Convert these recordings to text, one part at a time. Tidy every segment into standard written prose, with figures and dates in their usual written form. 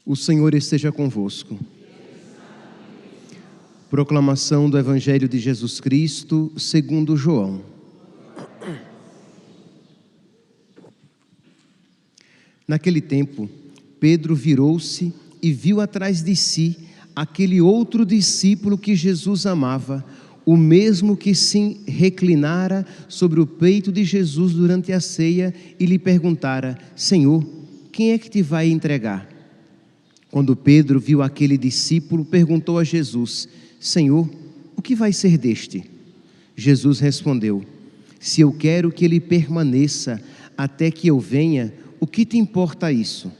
O Senhor esteja convosco. Proclamação do Evangelho de Jesus Cristo, segundo João. Naquele tempo, Pedro virou-se e viu atrás de si aquele outro discípulo que Jesus amava, o mesmo que se reclinara sobre o peito de Jesus durante a ceia e lhe perguntara: Senhor, quem é que te vai entregar? Quando Pedro viu aquele discípulo, perguntou a Jesus: Senhor, o que vai ser deste? Jesus respondeu: Se eu quero que ele permaneça até que eu venha, o que te importa isso?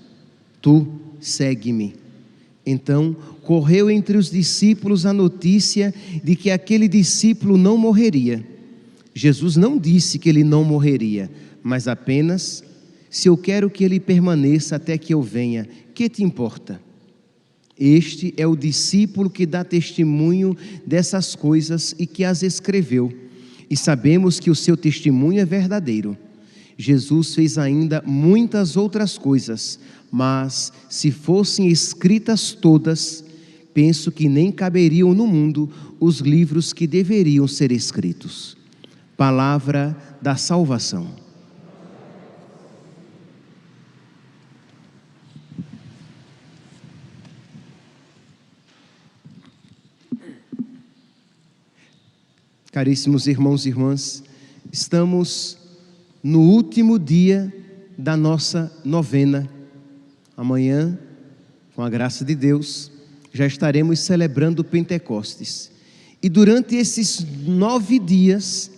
Tu segue-me. Então correu entre os discípulos a notícia de que aquele discípulo não morreria. Jesus não disse que ele não morreria, mas apenas: se eu quero que ele permaneça até que eu venha, que te importa? Este é o discípulo que dá testemunho dessas coisas e que as escreveu, e sabemos que o seu testemunho é verdadeiro. Jesus fez ainda muitas outras coisas, mas se fossem escritas todas, penso que nem caberiam no mundo os livros que deveriam ser escritos. Palavra da salvação. Caríssimos irmãos e irmãs, estamos no último dia da nossa novena. Amanhã, com a graça de Deus, já estaremos celebrando o Pentecostes. E durante esses 9 dias,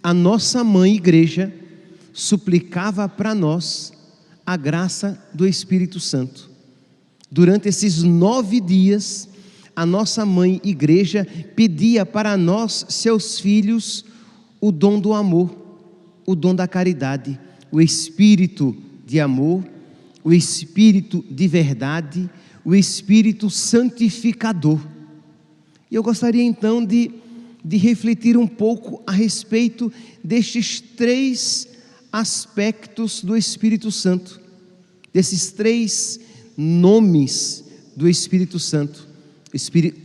a nossa Mãe Igreja suplicava para nós a graça do Espírito Santo. Durante esses 9 dias, a nossa Mãe Igreja pedia para nós, seus filhos, o dom do amor, o dom da caridade, o Espírito de amor, o Espírito de verdade, o Espírito santificador. E eu gostaria então de refletir um pouco a respeito destes 3 aspectos do Espírito Santo, desses 3 nomes do Espírito Santo.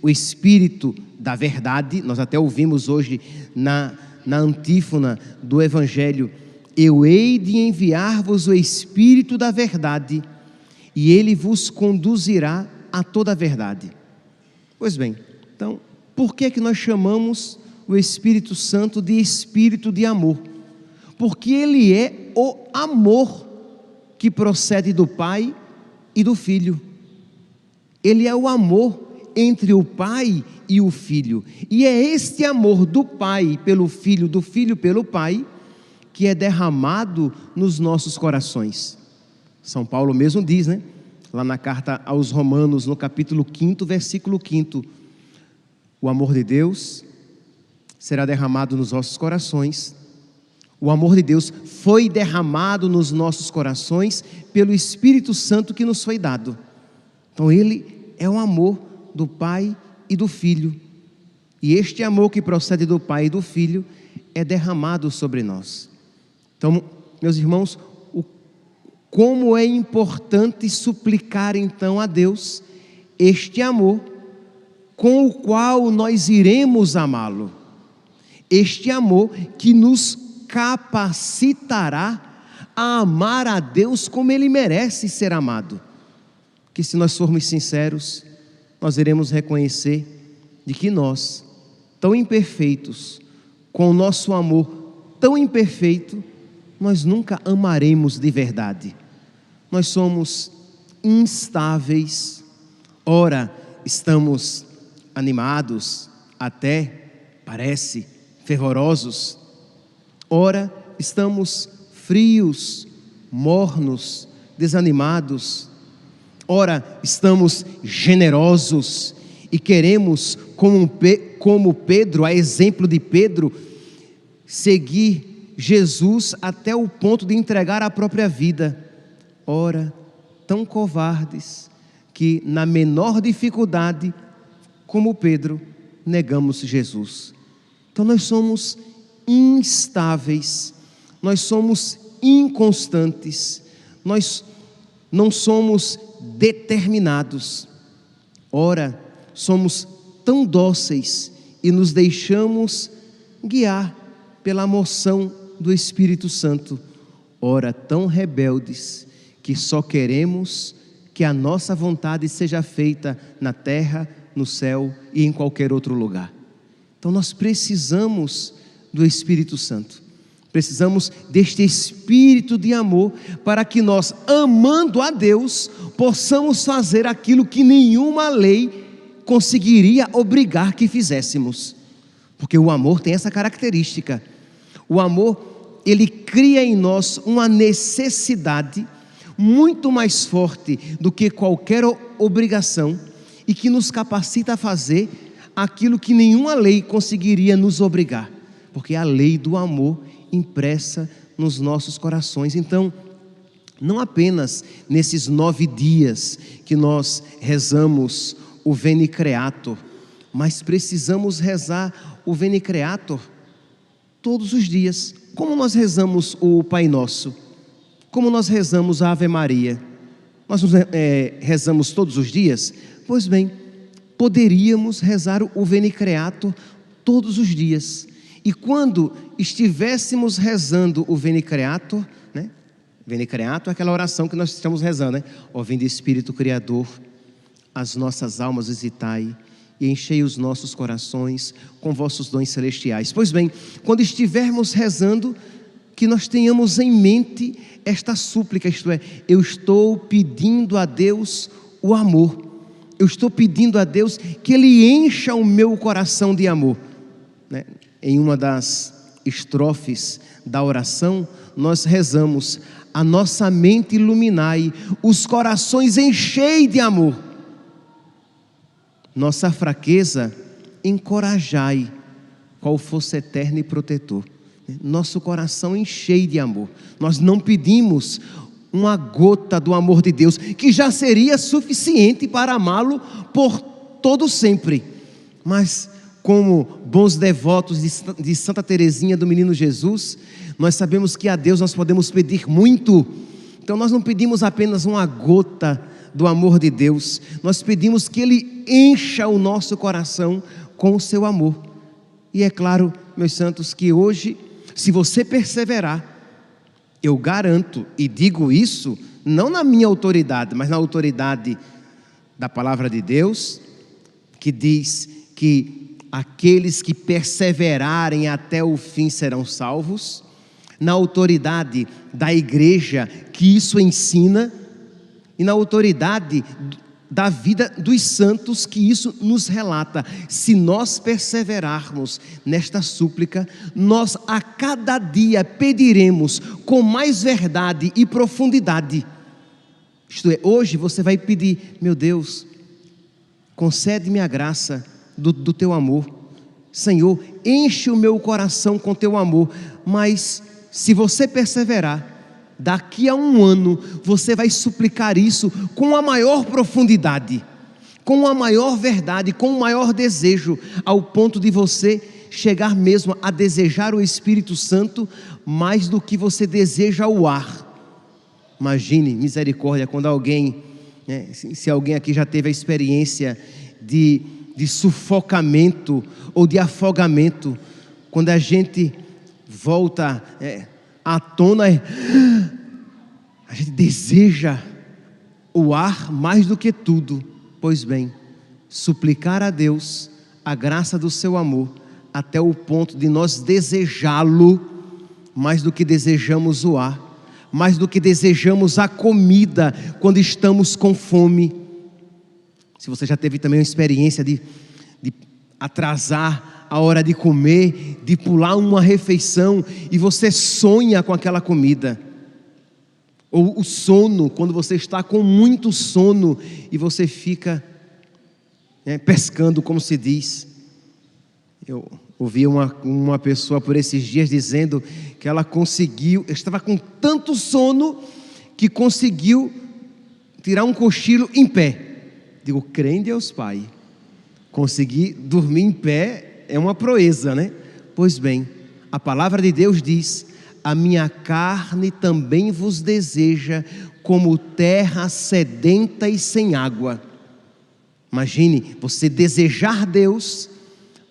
O Espírito da verdade, nós até ouvimos hoje na antífona do Evangelho: eu hei de enviar-vos o Espírito da verdade, e ele vos conduzirá a toda a verdade. Pois bem, então, por que é que nós chamamos o Espírito Santo de Espírito de amor? Porque ele é o amor que procede do Pai e do Filho. Ele é o amor entre o Pai e o Filho, e é este amor do Pai pelo Filho, do Filho pelo Pai, que é derramado nos nossos corações. São Paulo mesmo diz, lá na carta aos Romanos, no capítulo 5, versículo 5, o amor de Deus será derramado nos vossos corações. O amor de Deus foi derramado nos nossos corações pelo Espírito Santo que nos foi dado. Então ele é o amor do Pai e do Filho, e este amor que procede do Pai e do Filho é derramado sobre nós. Então, meus irmãos, como é importante suplicar então a Deus este amor com o qual nós iremos amá-lo, este amor que nos capacitará a amar a Deus como Ele merece ser amado. Que se nós formos sinceros, nós iremos reconhecer de que nós, tão imperfeitos, com o nosso amor tão imperfeito, nós nunca amaremos de verdade. Nós somos instáveis, ora estamos animados, até parece fervorosos, ora estamos frios, mornos, desanimados, ora estamos generosos e queremos, como Pedro, a exemplo de Pedro, seguir Jesus até o ponto de entregar a própria vida. Ora, tão covardes que na menor dificuldade, como Pedro, negamos Jesus. Então nós somos instáveis, nós somos inconstantes, nós não somos determinados. Ora, somos tão dóceis e nos deixamos guiar pela moção do Espírito Santo. Ora, tão rebeldes que só queremos que a nossa vontade seja feita na terra, no céu e em qualquer outro lugar. Então nós precisamos do Espírito Santo. Precisamos deste espírito de amor para que nós, amando a Deus, possamos fazer aquilo que nenhuma lei conseguiria obrigar que fizéssemos. Porque o amor tem essa característica. O amor, ele cria em nós uma necessidade muito mais forte do que qualquer obrigação e que nos capacita a fazer aquilo que nenhuma lei conseguiria nos obrigar. Porque é a lei do amor impressa nos nossos corações. Então, não apenas nesses 9 dias que nós rezamos o Veni Creator, mas precisamos rezar o Veni Creator todos os dias. Como nós rezamos o Pai Nosso? Como nós rezamos a Ave Maria? Nós rezamos todos os dias? Pois bem, poderíamos rezar o Veni Creator todos os dias. E quando estivéssemos rezando o Veni Creator, né? Veni Creator é aquela oração que nós estamos rezando, né? Ó, vinde Espírito Criador, as nossas almas visitai e enchei os nossos corações com vossos dons celestiais. Pois bem, quando estivermos rezando, que nós tenhamos em mente esta súplica, isto é, eu estou pedindo a Deus o amor. Eu estou pedindo a Deus que Ele encha o meu coração de amor, né? Em uma das estrofes da oração, nós rezamos: a nossa mente iluminai, os corações enchei de amor. Nossa fraqueza encorajai, qual fosse eterno e protetor. Nosso coração enchei de amor. Nós não pedimos uma gota do amor de Deus, que já seria suficiente para amá-lo por todo sempre. Mas como bons devotos de Santa Teresinha do Menino Jesus, nós sabemos que a Deus nós podemos pedir muito. Então nós não pedimos apenas uma gota do amor de Deus, nós pedimos que Ele encha o nosso coração com o seu amor. E é claro, meus santos, que hoje, se você perseverar, eu garanto, e digo isso não na minha autoridade, mas na autoridade da palavra de Deus, que diz que aqueles que perseverarem até o fim serão salvos, na autoridade da igreja que isso ensina, e na autoridade da vida dos santos que isso nos relata. Se nós perseverarmos nesta súplica, nós a cada dia pediremos com mais verdade e profundidade. Isto é, hoje você vai pedir: meu Deus, concede-me a graça do teu amor. Senhor, enche o meu coração com teu amor. Mas se você perseverar, daqui a um ano você vai suplicar isso com a maior profundidade, com a maior verdade, com o maior desejo, ao ponto de você chegar mesmo a desejar o Espírito Santo mais do que você deseja o ar. Imagine, misericórdia, quando alguém, né, se alguém aqui já teve a experiência de sufocamento ou de afogamento, quando a gente volta à tona, a gente deseja o ar mais do que tudo. Pois bem, suplicar a Deus a graça do seu amor, até o ponto de nós desejá-lo mais do que desejamos o ar, mais do que desejamos a comida quando estamos com fome. Se você já teve também uma experiência de atrasar a hora de comer, de pular uma refeição e você sonha com aquela comida. Ou o sono, quando você está com muito sono e você fica pescando, como se diz. Eu ouvi uma pessoa por esses dias dizendo que ela estava com tanto sono que conseguiu tirar um cochilo em pé. Digo, crê em Deus Pai, conseguir dormir em pé é uma proeza, né? Pois bem, a palavra de Deus diz: a minha carne também vos deseja como terra sedenta e sem água. Imagine você desejar Deus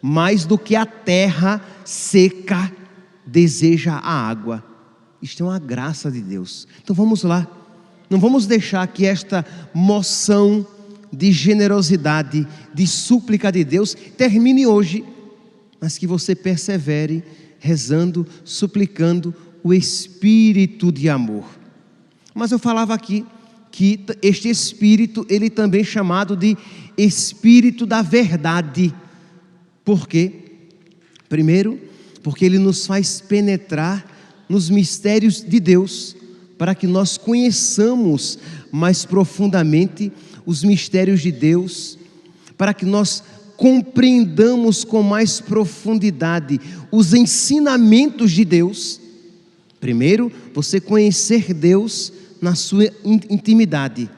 mais do que a terra seca deseja a água. Isto é uma graça de Deus. Então vamos lá. Não vamos deixar que esta moção de generosidade, de súplica de Deus termine hoje, mas que você persevere rezando, suplicando o Espírito de amor. Mas eu falava aqui que este Espírito, ele também é chamado de Espírito da verdade. Por quê? Primeiro, porque ele nos faz penetrar nos mistérios de Deus, para que nós conheçamos mais profundamente os mistérios de Deus, para que nós compreendamos com mais profundidade os ensinamentos de Deus. Primeiro, você conhecer Deus na sua intimidade,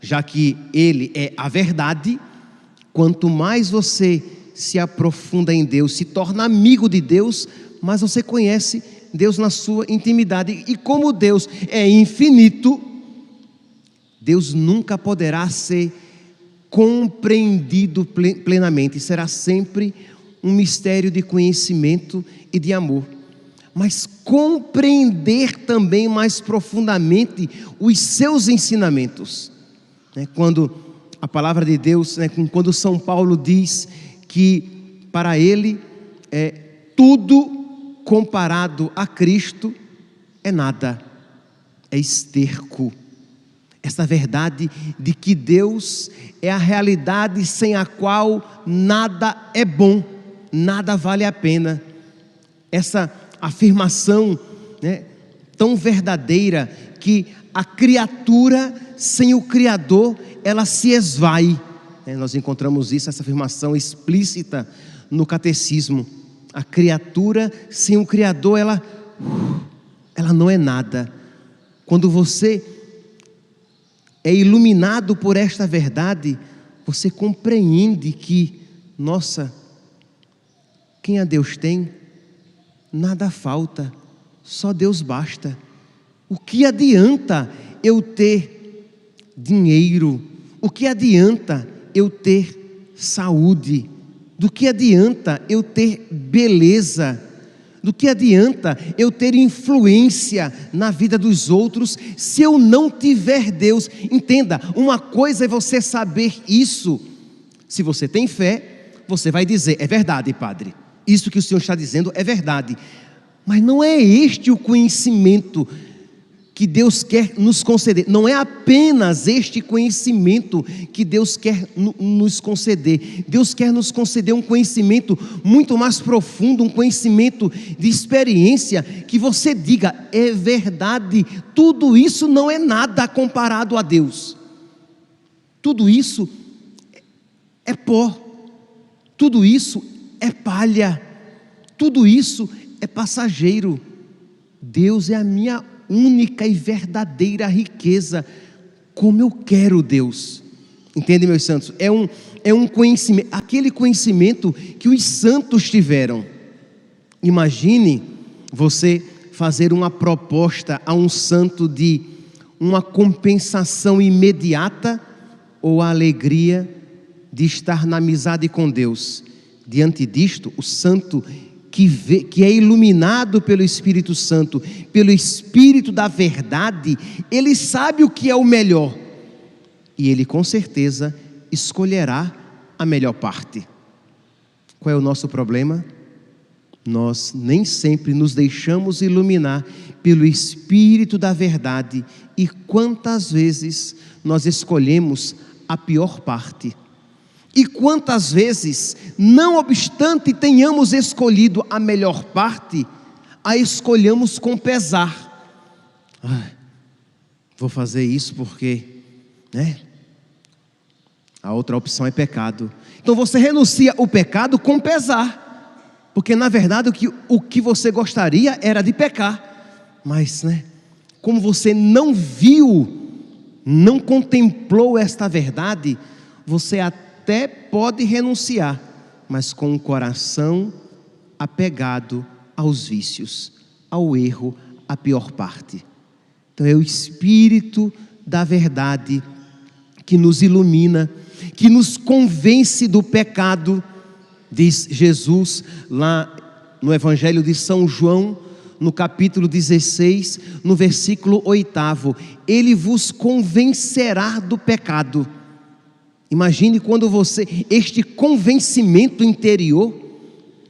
já que Ele é a verdade. Quanto mais você se aprofunda em Deus, se torna amigo de Deus, mais você conhece Deus na sua intimidade. E como Deus é infinito, Deus nunca poderá ser compreendido plenamente, será sempre um mistério de conhecimento e de amor. Mas compreender também mais profundamente os seus ensinamentos. Quando a palavra de Deus, quando São Paulo diz que para ele tudo comparado a Cristo é nada, é esterco. Esta verdade de que Deus é a realidade sem a qual nada é bom, nada vale a pena. Essa afirmação tão verdadeira que a criatura sem o Criador, ela se esvai. Nós encontramos essa afirmação explícita no catecismo. A criatura sem o Criador, ela não é nada. Quando você é iluminado por esta verdade, você compreende que, nossa, quem a Deus tem, nada falta, só Deus basta. O que adianta eu ter dinheiro? O que adianta eu ter saúde? Do que adianta eu ter beleza? Do que adianta eu ter influência na vida dos outros se eu não tiver Deus? Entenda, uma coisa é você saber isso. Se você tem fé, você vai dizer: é verdade, Padre, isso que o Senhor está dizendo é verdade. Mas não é este o conhecimento que Deus quer nos conceder. Não é apenas este conhecimento que Deus quer nos conceder. Deus quer nos conceder um conhecimento muito mais profundo, um conhecimento de experiência, que você diga: é verdade, tudo isso não é nada comparado a Deus. Tudo isso é pó, tudo isso é palha, tudo isso é passageiro. Deus é a minha única e verdadeira riqueza. Como eu quero Deus. Entende, meus santos? É um conhecimento, aquele conhecimento que os santos tiveram. Imagine você fazer uma proposta a um santo de uma compensação imediata ou a alegria de estar na amizade com Deus. Diante disto, o santo que é iluminado pelo Espírito Santo, pelo Espírito da verdade, ele sabe o que é o melhor, e ele com certeza escolherá a melhor parte. Qual é o nosso problema? Nós nem sempre nos deixamos iluminar pelo Espírito da verdade, e quantas vezes nós escolhemos a pior parte. E quantas vezes, não obstante tenhamos escolhido a melhor parte, a escolhemos com pesar. Vou fazer isso porque, a outra opção é pecado. Então você renuncia o pecado com pesar, porque na verdade o que você gostaria era de pecar. Mas, como você não viu, não contemplou esta verdade, você até pode renunciar, mas com o coração apegado aos vícios, ao erro, à pior parte. Então é o Espírito da verdade, que nos ilumina, que nos convence do pecado, diz Jesus lá no Evangelho de São João, no capítulo 16, no versículo 8, Ele vos convencerá do pecado. Imagine quando este convencimento interior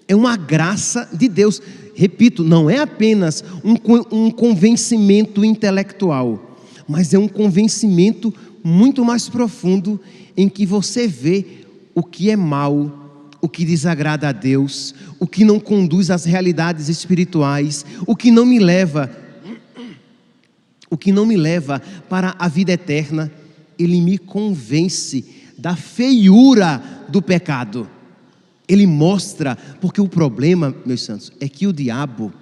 é uma graça de Deus. Repito, não é apenas um convencimento intelectual, mas é um convencimento muito mais profundo, em que você vê o que é mal, o que desagrada a Deus, o que não conduz às realidades espirituais, o que não me leva para a vida eterna. Ele me convence da feiura do pecado. Ele mostra, porque o problema, meus santos, é que o diabo,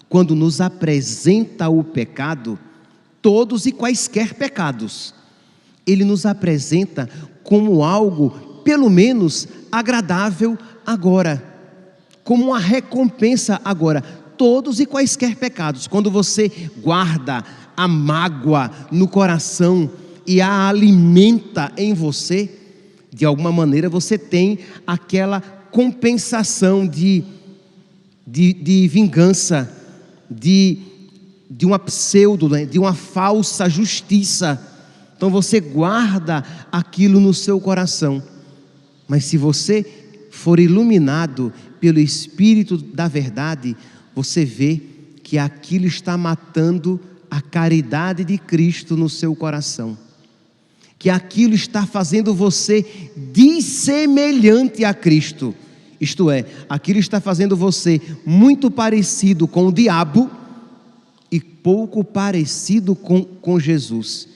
quando nos apresenta o pecado, todos e quaisquer pecados, ele nos apresenta como algo, pelo menos, agradável agora, como uma recompensa agora. Todos e quaisquer pecados, quando você guarda a mágoa no coração e a alimenta em você, de alguma maneira você tem aquela compensação de vingança, de uma pseudo, de uma falsa justiça. Então você guarda aquilo no seu coração. Mas se você for iluminado pelo Espírito da verdade, você vê que aquilo está matando a caridade de Cristo no seu coração, que aquilo está fazendo você dissemelhante a Cristo, isto é, aquilo está fazendo você muito parecido com o diabo e pouco parecido com Jesus.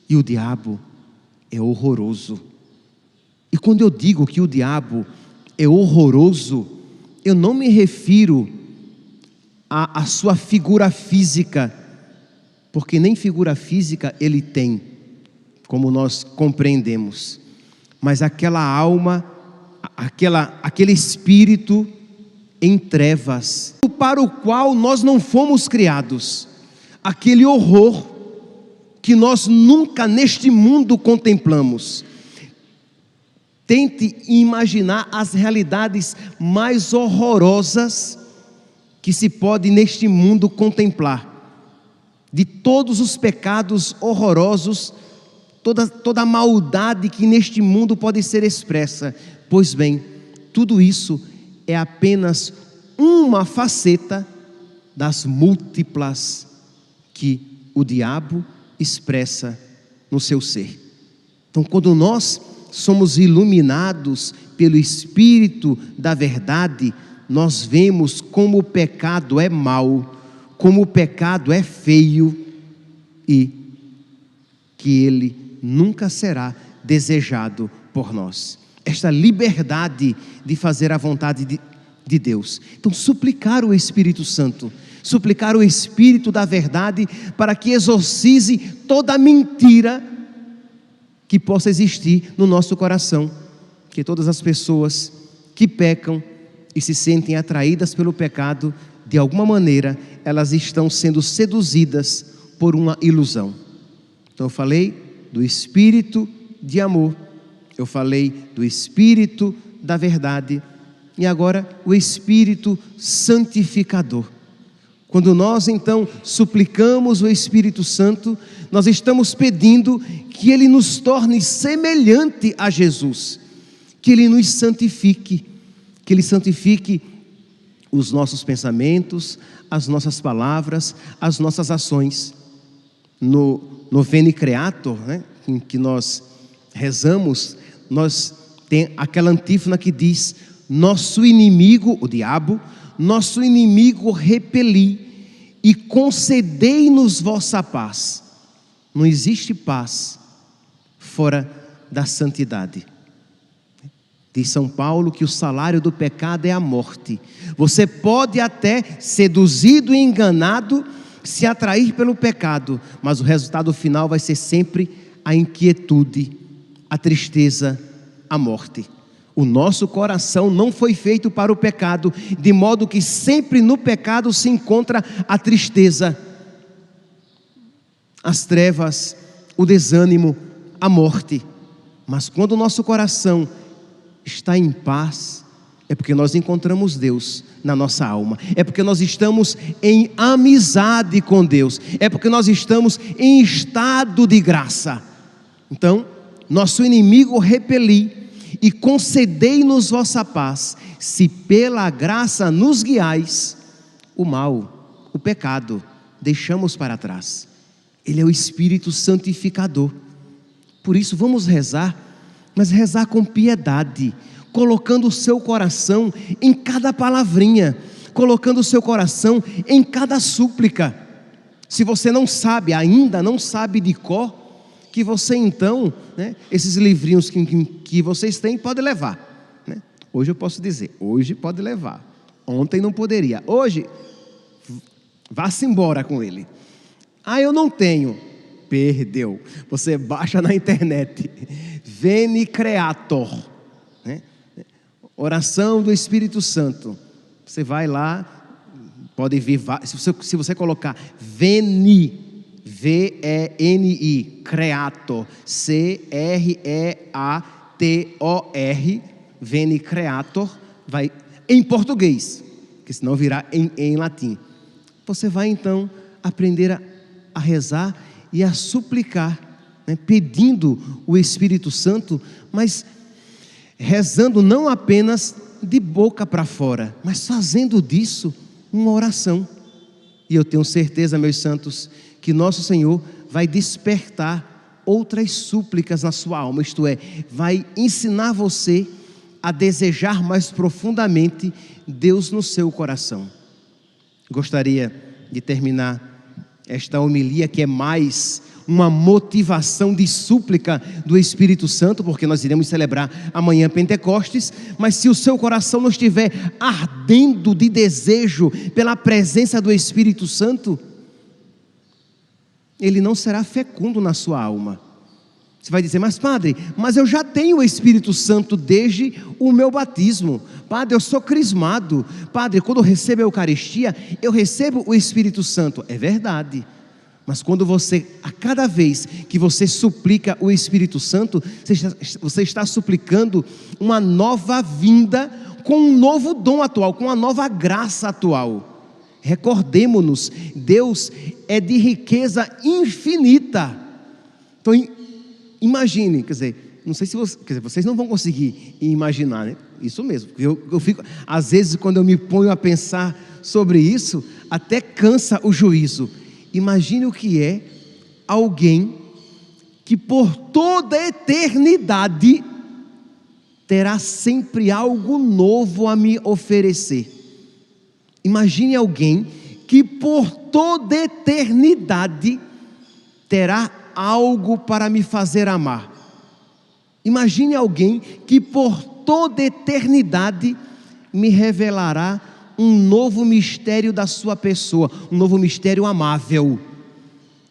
E o diabo é horroroso. E quando eu digo que o diabo é horroroso, eu não me refiro à sua figura física, porque nem figura física ele tem, como nós compreendemos, mas aquela alma, aquele espírito em trevas, para o qual nós não fomos criados, aquele horror que nós nunca neste mundo contemplamos. Tente imaginar as realidades mais horrorosas que se pode neste mundo contemplar. De todos os pecados horrorosos, toda a maldade que neste mundo pode ser expressa. Pois bem, tudo isso é apenas uma faceta das múltiplas que o diabo expressa no seu ser. Então, quando nós somos iluminados pelo Espírito da verdade, nós vemos como o pecado é mau, como o pecado é feio e que ele nunca será desejado por nós. Esta liberdade de fazer a vontade de Deus. Então, suplicar o Espírito Santo, suplicar o Espírito da verdade para que exorcize toda mentira que possa existir no nosso coração. Que todas as pessoas que pecam e se sentem atraídas pelo pecado, de alguma maneira, elas estão sendo seduzidas por uma ilusão. Então eu falei do Espírito de amor, eu falei do Espírito da verdade, e agora o Espírito santificador. Quando nós então suplicamos o Espírito Santo, nós estamos pedindo que Ele nos torne semelhante a Jesus, que Ele nos santifique, que Ele santifique os nossos pensamentos, as nossas palavras, as nossas ações. No Veni Creator, né, em que nós rezamos, nós tem aquela antífona que diz: nosso inimigo, o diabo, nosso inimigo repeli e concedei-nos vossa paz. Não existe paz fora da santidade. Diz São Paulo que o salário do pecado é a morte. Você pode até, seduzido e enganado, se atrair pelo pecado, mas o resultado final vai ser sempre a inquietude, a tristeza, a morte. O nosso coração não foi feito para o pecado, de modo que sempre no pecado se encontra a tristeza, as trevas, o desânimo, a morte. Mas quando o nosso coração está em paz, é porque nós encontramos Deus na nossa alma, é porque nós estamos em amizade com Deus, é porque nós estamos em estado de graça. Então, nosso inimigo repeli, e concedei-nos vossa paz, se pela graça nos guiais, o mal, o pecado, deixamos para trás. Ele é o Espírito Santificador. Por isso vamos rezar, mas rezar com piedade, colocando o seu coração em cada palavrinha, colocando o seu coração em cada súplica. Se você não sabe, ainda não sabe de cor, que você então, esses livrinhos que vocês têm, pode levar. Hoje eu posso dizer, hoje pode levar. Ontem não poderia. Hoje, vá-se embora com ele. Ah, eu não tenho. Perdeu. Você baixa na internet. Veni Creator. Oração do Espírito Santo. Você vai lá, pode vir, se você colocar Veni, V-E-N-I, Creator, C-R-E-A-T-O-R, Veni Creator, vai em português, que senão virá em latim. Você vai então aprender a rezar e a suplicar, pedindo o Espírito Santo, mas rezando não apenas de boca para fora, mas fazendo disso uma oração. E eu tenho certeza, meus santos, que nosso Senhor vai despertar outras súplicas na sua alma, isto é, vai ensinar você a desejar mais profundamente Deus no seu coração. Gostaria de terminar esta homilia, que é mais uma motivação de súplica do Espírito Santo, porque nós iremos celebrar amanhã Pentecostes, mas se o seu coração não estiver ardendo de desejo pela presença do Espírito Santo, ele não será fecundo na sua alma. Você vai dizer, mas padre, mas eu já tenho o Espírito Santo desde o meu batismo. Padre, eu sou crismado. Padre, quando eu recebo a Eucaristia, eu recebo o Espírito Santo. É verdade. Mas quando você, a cada vez que você suplica o Espírito Santo, você está suplicando uma nova vinda, com um novo dom atual, com uma nova graça atual. Recordemo-nos, Deus é de riqueza infinita. Então, imagine, quer dizer, não sei se vocês não vão conseguir imaginar, isso mesmo. Eu fico, às vezes, quando eu me ponho a pensar sobre isso, até cansa o juízo. Imagine o que é alguém que por toda a eternidade terá sempre algo novo a me oferecer. Imagine alguém que por toda a eternidade terá algo para me fazer amar. Imagine alguém que por toda a eternidade me revelará um novo mistério da sua pessoa, um novo mistério amável.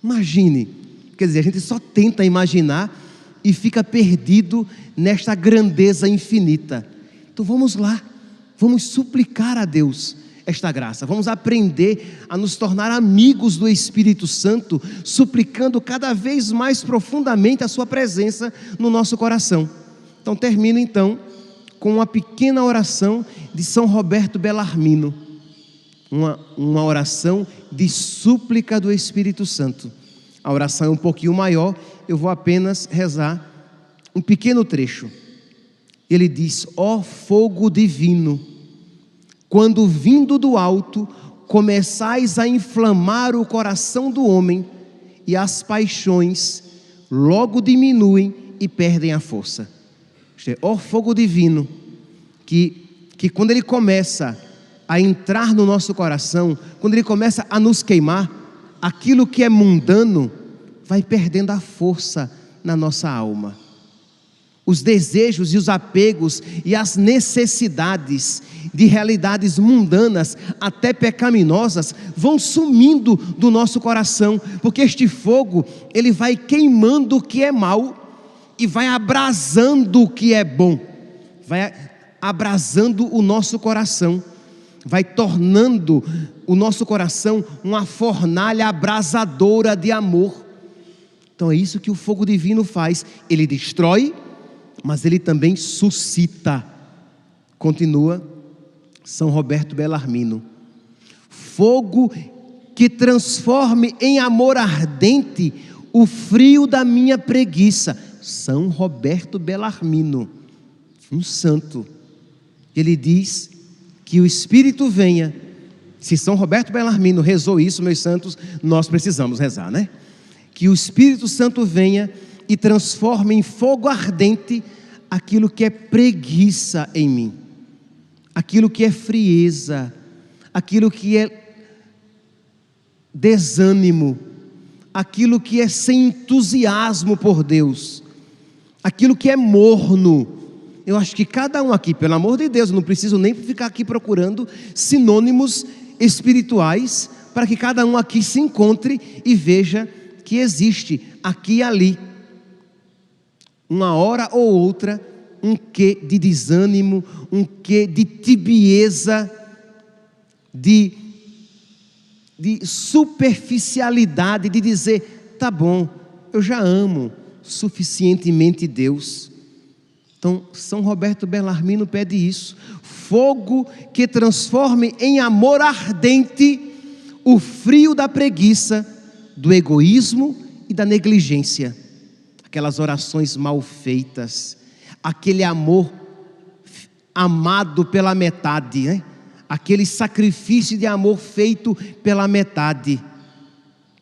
Imagine, quer dizer, a gente só tenta imaginar e fica perdido nesta grandeza infinita. Então vamos lá, vamos suplicar a Deus esta graça, vamos aprender a nos tornar amigos do Espírito Santo, suplicando cada vez mais profundamente a sua presença no nosso coração. Então termino então com uma pequena oração de São Roberto Bellarmino, uma oração de súplica do Espírito Santo. A oração é um pouquinho maior, eu vou apenas rezar um pequeno trecho. Ele diz: ó fogo divino, quando vindo do alto, começais a inflamar o coração do homem, e as paixões logo diminuem e perdem a força. Ó fogo divino, que quando ele começa a entrar no nosso coração, quando ele começa a nos queimar, aquilo que é mundano vai perdendo a força na nossa alma. Os desejos e os apegos e as necessidades de realidades mundanas, até pecaminosas, vão sumindo do nosso coração, porque este fogo, ele vai queimando o que é mal e vai abrasando o que é bom, vai abrasando o nosso coração, vai tornando o nosso coração uma fornalha abrasadora de amor. Então é isso que o fogo divino faz. Ele destrói, mas ele também suscita. Continua São Roberto Bellarmino: fogo que transforme em amor ardente o frio da minha preguiça. São Roberto Bellarmino, um santo. Ele diz que o Espírito venha. Se São Roberto Bellarmino rezou isso, meus santos, nós precisamos rezar, né? Que o Espírito Santo venha e transforme em fogo ardente aquilo que é preguiça em mim, aquilo que é frieza, aquilo que é desânimo, aquilo que é sem entusiasmo por Deus, aquilo que é morno. Eu acho que cada um aqui, pelo amor de Deus, não preciso nem ficar aqui procurando sinônimos espirituais, para que cada um aqui se encontre e veja que existe aqui e ali, uma hora ou outra, um quê de desânimo, um quê de tibieza, de superficialidade, de dizer, tá bom, eu já amo suficientemente Deus. Então, São Roberto Bellarmino pede isso: fogo que transforme em amor ardente o frio da preguiça, do egoísmo e da negligência, aquelas orações mal feitas, aquele amor amado pela metade, né? Aquele sacrifício de amor feito pela metade,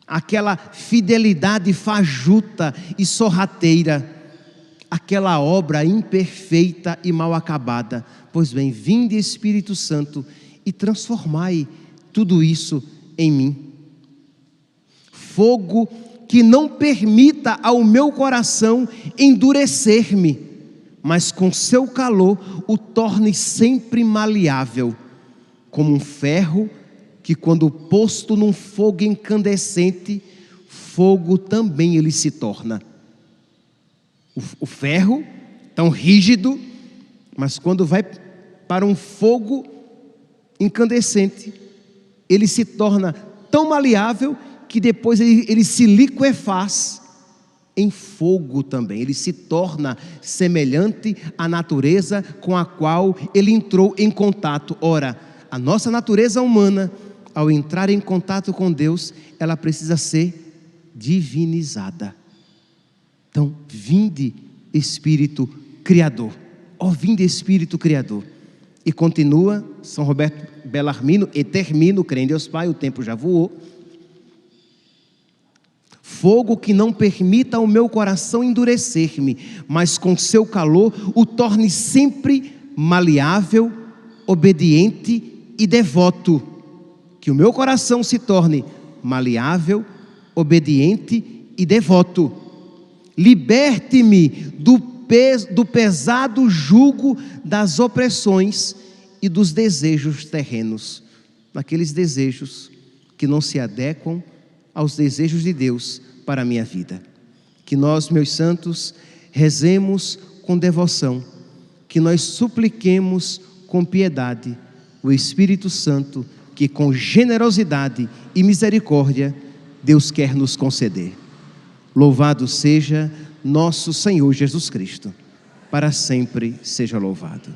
aquela fidelidade fajuta e sorrateira, aquela obra imperfeita e mal acabada. Pois bem, vinde Espírito Santo e transformai tudo isso em mim. Fogo que não permita ao meu coração endurecer-me, mas com seu calor o torne sempre maleável, como um ferro que, quando posto num fogo incandescente, fogo também ele se torna. O ferro, tão rígido, mas quando vai para um fogo incandescente, ele se torna tão maleável que depois ele se liquefaz em fogo também. Ele se torna semelhante à natureza com a qual ele entrou em contato. Ora, a nossa natureza humana, ao entrar em contato com Deus, ela precisa ser divinizada. Então, vinde Espírito Criador, ó vinde Espírito Criador. E continua São Roberto Bellarmino, e termino, crê em Deus Pai, o tempo já voou. Fogo que não permita ao meu coração endurecer-me, mas com seu calor o torne sempre maleável, obediente e devoto. Que o meu coração se torne maleável, obediente e devoto. Liberte-me do pesado jugo das opressões e dos desejos terrenos, daqueles desejos que não se adequam aos desejos de Deus para a minha vida. Que nós, meus santos, rezemos com devoção, que nós supliquemos com piedade o Espírito Santo, que com generosidade e misericórdia Deus quer nos conceder. Louvado seja nosso Senhor Jesus Cristo, para sempre seja louvado.